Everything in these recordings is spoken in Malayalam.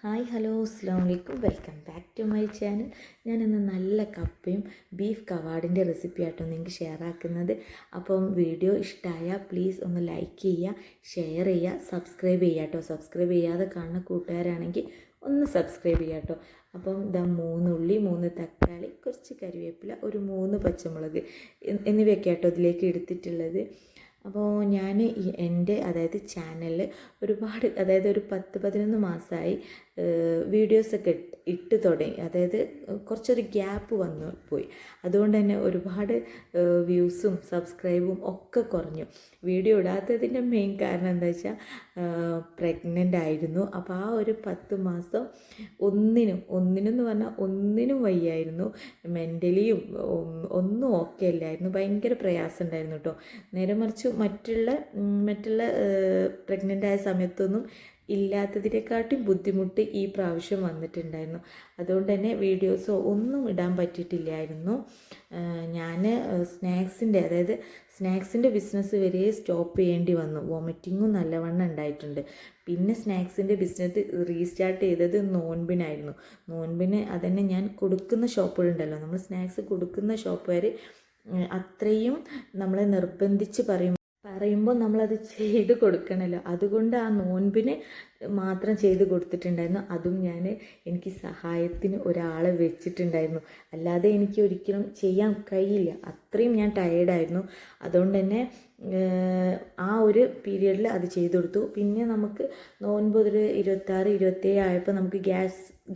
ഹായ് ഹലോ അസ്സാം വലൈക്കും welcome back to my channel. ഞാനിന്ന് നല്ല കപ്പയും ബീഫ് കവാഡിൻ്റെ റെസിപ്പി ആട്ടോ നിങ്ങൾക്ക് ഷെയർ ആക്കുന്നത്. അപ്പം വീഡിയോ ഇഷ്ടമായാൽ പ്ലീസ് ഒന്ന് ലൈക്ക് ചെയ്യുക, ഷെയർ ചെയ്യുക, സബ്സ്ക്രൈബ് ചെയ്യുക കേട്ടോ. സബ്സ്ക്രൈബ് ചെയ്യാതെ കാണുന്ന കൂട്ടുകാരാണെങ്കിൽ ഒന്ന് സബ്സ്ക്രൈബ് ചെയ്യുക കേട്ടോ. അപ്പം ഇതാ 3 ഉള്ളി, 3 തക്കാളി, കുറച്ച് കരിവേപ്പില, ഒരു 3 പച്ചമുളക് എന്നിവയൊക്കെ കേട്ടോ ഇതിലേക്ക് എടുത്തിട്ടുള്ളത്. അപ്പോൾ ഞാൻ എൻ്റെ ചാനലിൽ ഒരുപാട് ഒരു 10-11 മാസമായി വീഡിയോസൊക്കെ ഇട്ട് തുടങ്ങി. കുറച്ചൊരു ഗ്യാപ്പ് വന്നു പോയി. അതുകൊണ്ട് തന്നെ ഒരുപാട് വ്യൂസും സബ്സ്ക്രൈബും ഒക്കെ കുറഞ്ഞു. വീഡിയോ ഇടാത്തതിൻ്റെ മെയിൻ കാരണം എന്താ വെച്ചാൽ പ്രഗ്നൻ്റ് ആയിരുന്നു. അപ്പോൾ ആ ഒരു 10 മാസം ഒന്നിനും എന്ന് പറഞ്ഞാൽ ഒന്നിനും വയ്യായിരുന്നു. മെൻ്റലിയും ഒന്നും ഓക്കെ അല്ലായിരുന്നു. ഭയങ്കര പ്രയാസം ഉണ്ടായിരുന്നു കേട്ടോ. നേരെ മറിച്ച് മറ്റുള്ള പ്രഗ്നൻ്റ് ആയ സമയത്തൊന്നും ഇല്ലാത്തതിനെക്കാട്ടും ബുദ്ധിമുട്ട് ഈ പ്രാവശ്യം വന്നിട്ടുണ്ടായിരുന്നു. അതുകൊണ്ട് തന്നെ വീഡിയോസോ ഒന്നും ഇടാൻ പറ്റിയിട്ടില്ലായിരുന്നു. ഞാൻ സ്നാക്സിൻ്റെ ബിസിനസ് വരെ സ്റ്റോപ്പ് ചെയ്യേണ്ടി വന്നു. വോമിറ്റിങ്ങും നല്ലവണ്ണം ഉണ്ടായിട്ടുണ്ട്. പിന്നെ സ്നാക്സിൻ്റെ ബിസിനസ് റീസ്റ്റാർട്ട് ചെയ്തത് നോൻപിനായിരുന്നു. നോൻപിന് അതന്നെ ഞാൻ കൊടുക്കുന്ന ഷോപ്പുകളുണ്ടല്ലോ, നമ്മൾ സ്നാക്സ് കൊടുക്കുന്ന ഷോപ്പുകാർ അത്രയും നമ്മളെ നിർബന്ധിച്ച് പറയുമ്പോൾ നമ്മളത് ചെയ്ത് കൊടുക്കണമല്ലോ. അതുകൊണ്ട് ആ നോൻപിന് മാത്രം ചെയ്ത് കൊടുത്തിട്ടുണ്ടായിരുന്നു. അതും എനിക്ക് സഹായത്തിന് ഒരാളെ വെച്ചിട്ടുണ്ടായിരുന്നു. അല്ലാതെ എനിക്ക് ഒരിക്കലും ചെയ്യാൻ കഴിയില്ല. അത്രയും ഞാൻ ടയേർഡായിരുന്നു. അതുകൊണ്ട് തന്നെ ആ ഒരു പീരിയഡിൽ അത് ചെയ്തു കൊടുത്തു. പിന്നെ നമുക്ക് നോൻപ് ഒരു 26-27 ആയപ്പോൾ നമുക്ക്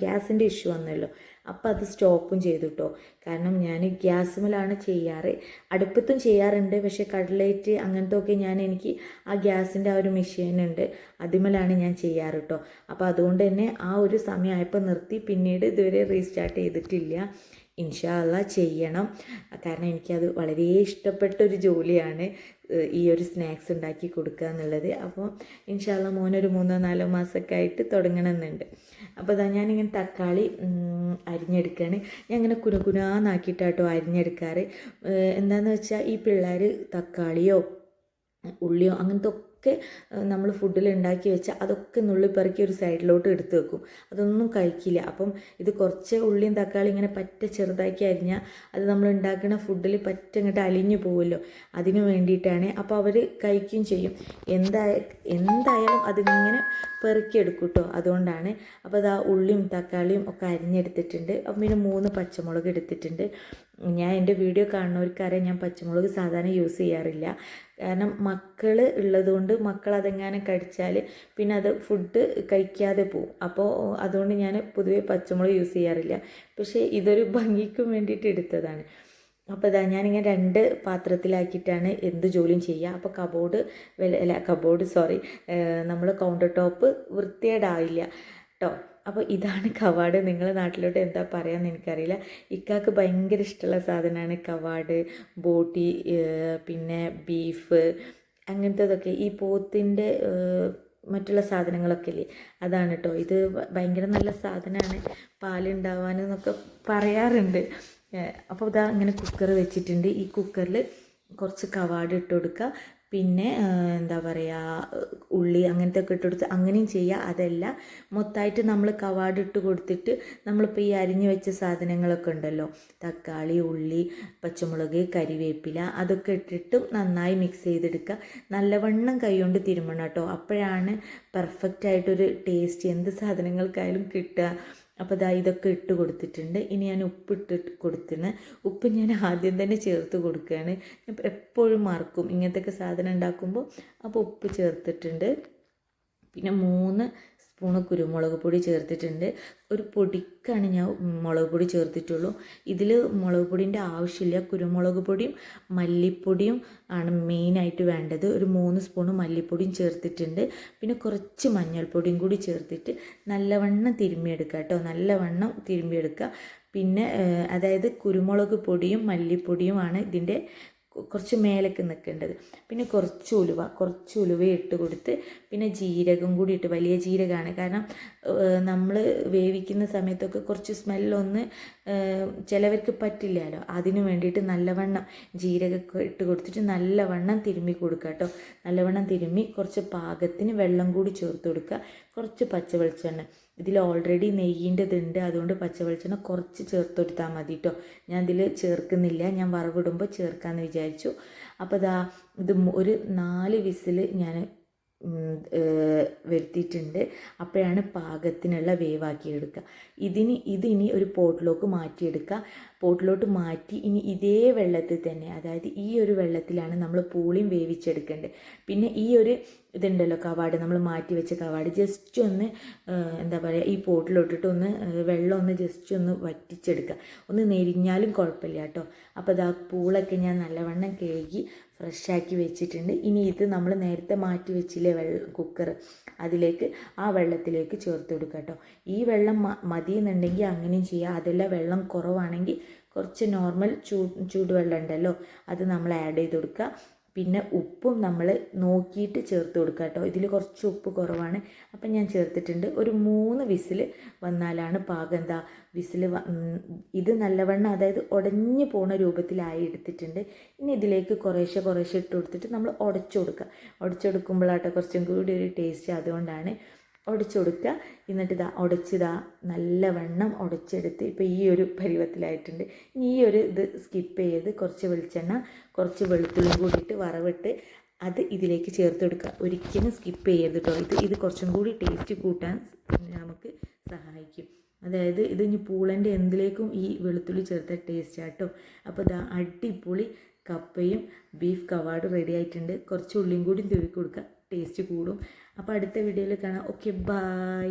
ഗ്യാസിൻ്റെ ഇഷ്യൂ വന്നല്ലോ. അപ്പോൾ അത് സ്റ്റോപ്പും ചെയ്തു കേട്ടോ. കാരണം ഞാൻ ഗ്യാസുമലാണ് ചെയ്യാറ്. അടുപ്പത്തും ചെയ്യാറുണ്ട്, പക്ഷേ കട്ട്ലേറ്റ് അങ്ങനത്തെ ഒക്കെ എനിക്ക് ആ ഗ്യാസിൻ്റെ ആ ഒരു മെഷീനുണ്ട്, അതിമലാണ് ഞാൻ ചെയ്യാറ് കേട്ടോ. അപ്പോൾ അതുകൊണ്ട് തന്നെ ആ ഒരു സമയമായപ്പോൾ നിർത്തി. പിന്നീട് ഇതുവരെ റീസ്റ്റാർട്ട് ചെയ്തിട്ടില്ല. ഇൻഷാ അല്ലാഹ് ചെയ്യണം. കാരണം എനിക്കത് വളരെ ഇഷ്ടപ്പെട്ടൊരു ജോലിയാണ് ഈ ഒരു സ്നാക്സ് ഉണ്ടാക്കി കൊടുക്കുക എന്നുള്ളത്. അപ്പോൾ ഇൻഷാ അല്ലാഹ് മോനൊരു 3-4 മാസമൊക്കെ ആയിട്ട് തുടങ്ങണമെന്നുണ്ട്. അപ്പോൾ ഞാനിങ്ങനെ തക്കാളി അരിഞ്ഞെടുക്കുകയാണ്. ഞാൻ ഇങ്ങനെ കുനുകുനാന്നാക്കിയിട്ടാട്ടോ അരിഞ്ഞെടുക്കാറ്. എന്താണെന്ന് വെച്ചാൽ ഈ പിള്ളേർ തക്കാളിയോ ഉള്ളിയോ അങ്ങനത്തെ നമ്മൾ ഫുഡിൽ ഉണ്ടാക്കി വെച്ചാൽ അതൊക്കെ നുള്ളിപ്പറക്കി ഒരു സൈഡിലോട്ട് എടുത്ത് വെക്കും. അതൊന്നും കഴിക്കില്ല. അപ്പം ഇത് കുറച്ച് ഉള്ളിയും തക്കാളി ഇങ്ങനെ പറ്റ ചെറുതാക്കി അരിഞ്ഞാൽ അത് നമ്മൾ ഉണ്ടാക്കുന്ന ഫുഡിൽ പറ്റ ഇങ്ങോട്ട് അലിഞ്ഞു പോകുമല്ലോ. അതിന് വേണ്ടിയിട്ടാണ്. അപ്പോൾ അവർ കഴിക്കുകയും ചെയ്യും. എന്തായാലും അതിങ്ങനെ പെറുക്കിയെടുക്കും കേട്ടോ. അതുകൊണ്ടാണ്. അപ്പോൾ അത് ആ ഉള്ളിയും തക്കാളിയും ഒക്കെ അരിഞ്ഞെടുത്തിട്ടുണ്ട്. അപ്പം പിന്നെ 3 പച്ചമുളക് എടുത്തിട്ടുണ്ട്. ഞാൻ എൻ്റെ വീഡിയോ കാണുന്നവർക്കറിയാം ഞാൻ പച്ചമുളക് സാധാരണ യൂസ് ചെയ്യാറില്ല. കാരണം മക്കൾ ഉള്ളതുകൊണ്ട് മക്കളതെങ്ങാനും കടിച്ചാൽ പിന്നെ അത് ഫുഡ് കഴിക്കാതെ പോവും. അപ്പോൾ അതുകൊണ്ട് ഞാൻ പൊതുവേ പച്ചമുളക് യൂസ് ചെയ്യാറില്ല. പക്ഷേ ഇതൊരു ഭംഗിക്കും വേണ്ടിയിട്ട് എടുത്തതാണ്. അപ്പോൾ ഞാനിങ്ങനെ 2 പാത്രത്തിലാക്കിയിട്ടാണ് എന്ത് ജോലിയും ചെയ്യുക. അപ്പോൾ നമ്മൾ കൗണ്ടർ ടോപ്പ് വൃത്തികേടാവില്ല കേട്ടോ. അപ്പോൾ ഇതാണ് കവാഡ്. നിങ്ങളുടെ നാട്ടിലോട്ട് എന്താ പറയാമെന്ന് എനിക്കറിയില്ല. ഇക്കാക്ക് ഭയങ്കര ഇഷ്ടമുള്ള സാധനമാണ് കവാഡ്, ബോട്ടി, പിന്നെ ബീഫ് അങ്ങനത്തതൊക്കെ. ഈ പോത്തിൻ്റെ മറ്റുള്ള സാധനങ്ങളൊക്കെ ഇല്ലേ, അതാണ് കേട്ടോ. ഇത് ഭയങ്കര നല്ല സാധനമാണ്, പാലുണ്ടാവാനെന്നൊക്കെ പറയാറുണ്ട്. അപ്പോൾ ഇങ്ങനെ കുക്കർ വെച്ചിട്ടുണ്ട്. ഈ കുക്കറിൽ കുറച്ച് കവാഡ് ഇട്ട് കൊടുക്കുക. പിന്നെ ഉള്ളി അങ്ങനത്തെ ഒക്കെ ഇട്ട് കൊടുത്ത് അങ്ങനെയും ചെയ്യുക. അതല്ല മൊത്തമായിട്ട് നമ്മൾ കവാഡ് ഇട്ട് കൊടുത്തിട്ട് നമ്മളിപ്പോൾ ഈ അരിഞ്ഞു വെച്ച സാധനങ്ങളൊക്കെ ഉണ്ടല്ലോ, തക്കാളി, ഉള്ളി, പച്ചമുളക്, കരിവേപ്പില, അതൊക്കെ ഇട്ടിട്ട് നന്നായി മിക്സ് ചെയ്തെടുക്കുക. നല്ലവണ്ണം കൈകൊണ്ട് തിരുമണം കേട്ടോ. അപ്പോഴാണ് പെർഫെക്റ്റായിട്ടൊരു ടേസ്റ്റ് എന്ത് സാധനങ്ങൾക്കായാലും കിട്ടുക. അപ്പോൾ ഇതൊക്കെ ഇട്ട് കൊടുത്തിട്ടുണ്ട്. ഇനി ഞാൻ ഉപ്പിട്ട് കൊടുത്തിന്. ഉപ്പ് ഞാൻ ആദ്യം തന്നെ ചേർത്ത് കൊടുക്കുകയാണ്. ഞാൻ എപ്പോഴും മറക്കും ഇങ്ങനത്തെയൊക്കെ സാധനം ഉണ്ടാക്കുമ്പോൾ. അപ്പോൾ ഉപ്പ് ചേർത്തിട്ടുണ്ട്. പിന്നെ 3 സ്പൂണ് കുരുമുളക് പൊടി ചേർത്തിട്ടുണ്ട്. ഒരു പൊടിക്കാണ് ഞാൻ മുളക് പൊടി ചേർത്തിട്ടുള്ളൂ. ഇതിൽ മുളക് പൊടിൻ്റെ ആവശ്യമില്ല. കുരുമുളക് പൊടിയും മല്ലിപ്പൊടിയും ആണ് മെയിനായിട്ട് വേണ്ടത്. ഒരു 3 സ്പൂണ് മല്ലിപ്പൊടിയും ചേർത്തിട്ടുണ്ട്. പിന്നെ കുറച്ച് മഞ്ഞൾപ്പൊടിയും കൂടി ചേർത്തിട്ട് നല്ലവണ്ണം തിരുമ്മിയെടുക്കുക കേട്ടോ. നല്ലവണ്ണം തിരുമ്മിയെടുക്കുക. പിന്നെ കുരുമുളക് പൊടിയും മല്ലിപ്പൊടിയുമാണ് ഇതിൻ്റെ കുറച്ച് മേലേക്ക് നിൽക്കേണ്ടത്. പിന്നെ കുറച്ച് ഉലുവ ഇട്ട് കൊടുത്ത് പിന്നെ ജീരകം കൂടി ഇട്ട്, വലിയ ജീരകമാണ്. കാരണം നമ്മൾ വേവിക്കുന്ന സമയത്തൊക്കെ കുറച്ച് സ്മെല്ലൊന്ന് ചിലവർക്ക് പറ്റില്ലല്ലോ. അതിന് വേണ്ടിയിട്ട് നല്ലവണ്ണം ജീരകമൊക്കെ ഇട്ട് കൊടുത്തിട്ട് നല്ലവണ്ണം തിരുമ്മി കൊടുക്കുക കേട്ടോ. നല്ലവണ്ണം തിരുമ്മി കുറച്ച് പാകത്തിന് വെള്ളം കൂടി ചേർത്ത് കൊടുക്കുക. കുറച്ച് പച്ച വെളിച്ചെണ്ണ. ഇതിൽ ഓൾറെഡി നെയ്യിൻ്റെതുണ്ട്, അതുകൊണ്ട് പച്ച വെളിച്ചെണ്ണ കുറച്ച് ചേർത്ത് കൊടുത്താൽ മതി കേട്ടോ. ഞാൻ ഇതിൽ ചേർക്കുന്നില്ല, ഞാൻ വറവിടുമ്പോൾ ചേർക്കാമെന്ന് വിചാരിച്ചു. അപ്പോൾ ഇത് ഒരു 4 വിസിൽ ഞാൻ വരുത്തിയിട്ടുണ്ട്. അപ്പോഴാണ് പാകത്തിനുള്ള വേവാക്കി എടുക്കുക. ഇതിനി ഒരു പോട്ടിലോട്ട് മാറ്റിയെടുക്കുക. പോട്ടിലോട്ട് മാറ്റി ഇനി ഇതേ വെള്ളത്തിൽ തന്നെ, അതായത് ഈ ഒരു വെള്ളത്തിലാണ് നമ്മൾ പൂളിയും വേവിച്ചെടുക്കേണ്ടത്. പിന്നെ ഈ ഒരു ഇതുണ്ടല്ലോ കവാട്, നമ്മൾ മാറ്റി വെച്ച കവാട് ജസ്റ്റ് ഒന്ന് എന്താ പറയുക, ഈ പോട്ടിലോട്ടിട്ട് ഒന്ന് വെള്ളം ഒന്ന് ജസ്റ്റ് ഒന്ന് വറ്റിച്ചെടുക്കുക. ഒന്ന് നെരിഞ്ഞാലും കുഴപ്പമില്ല കേട്ടോ. അപ്പോൾ പൂളൊക്കെ ഞാൻ നല്ലവണ്ണം കഴുകി ഫ്രഷാക്കി വെച്ചിട്ടുണ്ട്. ഇനി ഇത് നമ്മൾ നേരത്തെ മാറ്റി വെച്ചില്ലേ കുക്കർ, അതിലേക്ക് ആ വെള്ളത്തിലേക്ക് ചേർത്ത് കൊടുക്കുക കേട്ടോ. ഈ വെള്ളം മതിയെന്നുണ്ടെങ്കിൽ അങ്ങനെയും ചെയ്യാം. അതെല്ലാം വെള്ളം കുറവാണെങ്കിൽ കുറച്ച് നോർമൽ ചൂടുവെള്ളം ഉണ്ടല്ലോ, അത് നമ്മൾ ആഡ് ചെയ്ത് കൊടുക്കുക. പിന്നെ ഉപ്പും നമ്മൾ നോക്കിയിട്ട് ചേർത്ത് കൊടുക്കുക കേട്ടോ. ഇതിൽ കുറച്ച് ഉപ്പ് കുറവാണ്, അപ്പം ഞാൻ ചേർത്തിട്ടുണ്ട്. ഒരു 3 വിസിൽ വന്നാലാണ് പാകം. വിസിൽ ഇത് നല്ലവണ്ണം, അതായത് ഉടഞ്ഞു പോണ രൂപത്തിലായി എടുത്തിട്ടുണ്ട്. ഇനി ഇതിലേക്ക് കുറേശ്ശെ ഇട്ട് കൊടുത്തിട്ട് നമ്മൾ ഉടച്ചു കൊടുക്കുമ്പോഴാട്ടോ കുറച്ചും കൂടി ഒരു ടേസ്റ്റ്. അതുകൊണ്ടാണ് ഉടച്ചു കൊടുക്കുക. എന്നിട്ട് ഉടച്ചിതാ നല്ലവണ്ണം ഉടച്ചെടുത്ത് ഇപ്പോൾ ഈ ഒരു പരുവത്തിലായിട്ടുണ്ട്. ഇനി ഈ ഒരു ഇത് സ്കിപ്പ് ചെയ്ത് കുറച്ച് വെളിച്ചെണ്ണ കുറച്ച് വെളുത്തുള്ളിയും കൂടിയിട്ട് വറവിട്ട് അത് ഇതിലേക്ക് ചേർത്ത് കൊടുക്കുക. ഒരിക്കലും സ്കിപ്പ് ചെയ്യരുത് കേട്ടോ. ഇത് കുറച്ചും കൂടി ടേസ്റ്റ് കൂട്ടാൻ നമുക്ക് സഹായിക്കും. അതായത് ഇത് ഇനി പൂളൻ്റെ എന്തിലേക്കും ഈ വെളുത്തുള്ളി ചേർത്ത ടേസ്റ്റ് ആട്ടോ. അപ്പോൾ അടിപൊളി കപ്പയും ബീഫ് കവാടും റെഡി ആയിട്ടുണ്ട്. കുറച്ച് ഉള്ളിയും കൂടി തൂവി കൊടുക്കുക, ടേസ്റ്റ് കൂടും. അപ്പോൾ അടുത്ത വീഡിയോയിൽ കാണാം. Okay, by.